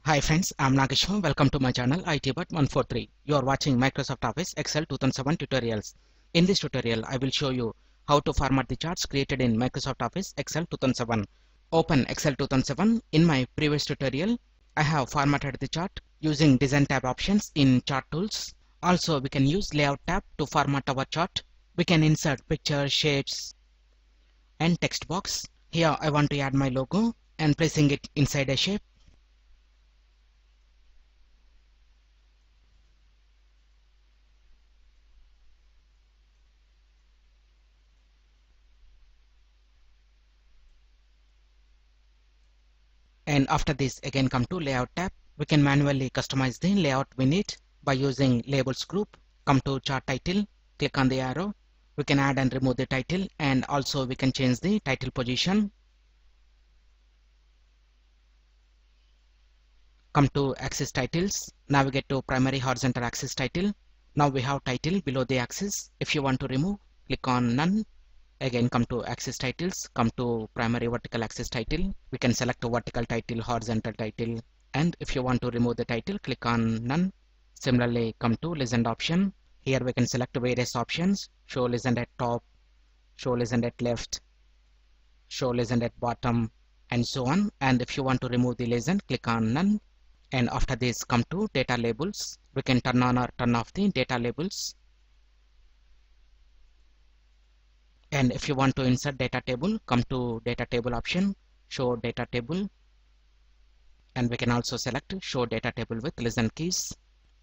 Hi friends, I'm Nageshwar. Welcome to my channel ITBut143. You are watching Microsoft Office Excel 2007 tutorials. In this tutorial, I will show you how to format the charts created in Microsoft Office Excel 2007. Open Excel 2007. In my previous tutorial, I have formatted the chart using Design tab options in Chart Tools. Also, we can use Layout tab to format our chart. We can insert pictures, shapes, and text box. Here, I want to add my logo and placing it inside a shape. And after this, again come to Layout tab. We can manually customize the layout we need by using Labels group. Come to Chart Title, click on the arrow. We can add and remove the title, and also we can change the title position. Come to Axis Titles, navigate to Primary Horizontal Axis Title. Now we have title below the axis. If you want to remove, click on None. Again come to Axis Titles, come to Primary Vertical Axis Title. We can select a vertical title, horizontal title, and if you want to remove the title, click on None. Similarly, come to Legend option. Here we can select various options: show legend at top, show legend at left, show legend at bottom, and so on. And if you want to remove the legend, click on None. And after this, come to Data Labels. We can turn on or turn off the data labels. And if you want to insert data table, come to Data Table option, show data table, and we can also select show data table with legend keys.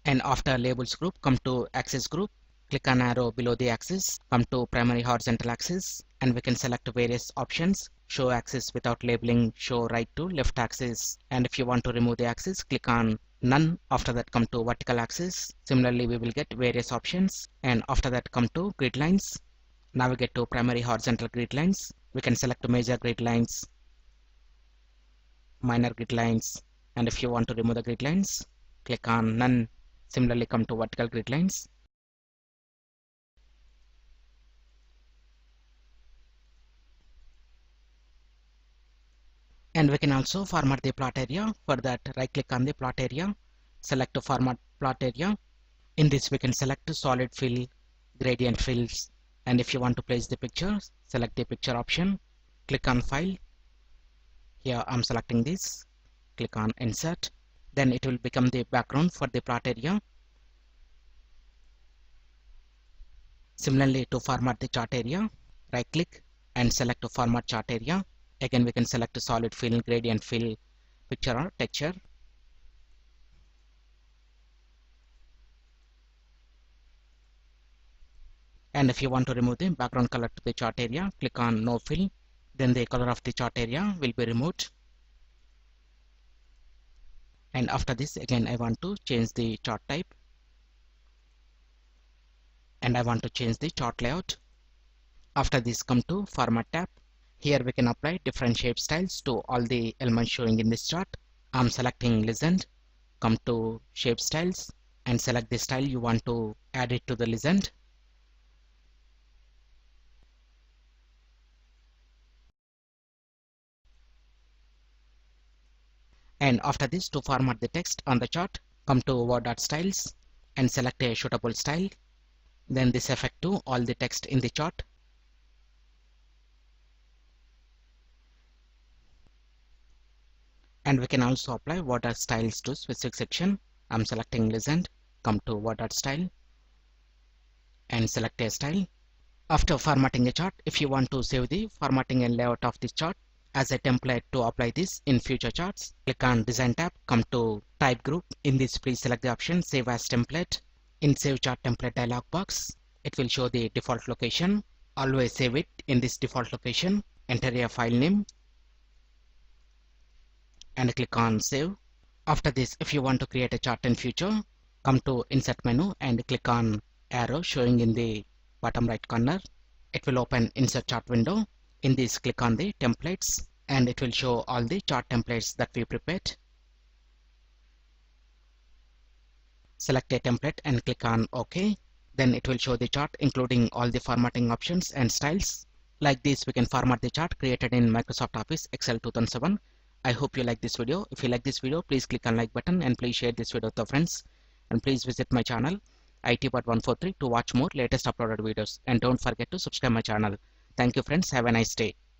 And after Labels group, come to Axis group, click on arrow below the axis, come to Primary Horizontal Axis, and we can select various options: show axis without labeling, show right to left axis. And if you want to remove the axis, click on None. After that, come to Vertical Axis. Similarly, we will get various options. And after that, come to Grid Lines. Navigate to Primary Horizontal Grid Lines. We can select Major Grid Lines, Minor Grid Lines, and if you want to remove the grid lines, click on None. Similarly, come to Vertical Grid Lines. And we can also format the plot area. For that, right click on the plot area, select to format plot area. In this, we can select solid fill, gradient fills, and if you want to place the picture, select the picture option, click on File. Here I'm selecting this, click on Insert. Then it will become the background for the plot area. Similarly, to format the chart area, right click and select to format chart area. Again, we can select a solid fill, gradient fill, picture or texture. And if you want to remove the background color to the chart area, click on No Fill. Then the color of the chart area will be removed. And after this, again, I want to change the chart type. And I want to change the chart layout. After this, come to Format tab. Here we can apply different shape styles to all the elements showing in this chart. I'm selecting Legend. Come to Shape Styles and select the style you want to add it to the legend. And after this, to format the text on the chart, come to Word.Styles and select a suitable style. Then this effect to all the text in the chart. And we can also apply Word.Styles to specific section. I'm selecting Legend. Come to Word.Style and select a style. After formatting a chart, if you want to save the formatting and layout of this chart as a template to apply this in future charts, click on Design tab, come to Type Group. In this, please select the option Save as Template. In Save Chart Template dialog box, it will show the default location. Always save it in this default location. Enter a file name and click on Save. After this, if you want to create a chart in future, come to Insert menu and click on arrow showing in the bottom right corner. It will open Insert Chart window. In this, click on the Templates and it will show all the chart templates that we prepared. Select a template and click on OK. Then it will show the chart including all the formatting options and styles. Like this, we can format the chart created in Microsoft Office Excel 2007. I hope you like this video. If you like this video, please click on like button and please share this video with your friends. And please visit my channel ITbot143 to watch more latest uploaded videos. And don't forget to subscribe my channel. Thank you friends. Have a nice day.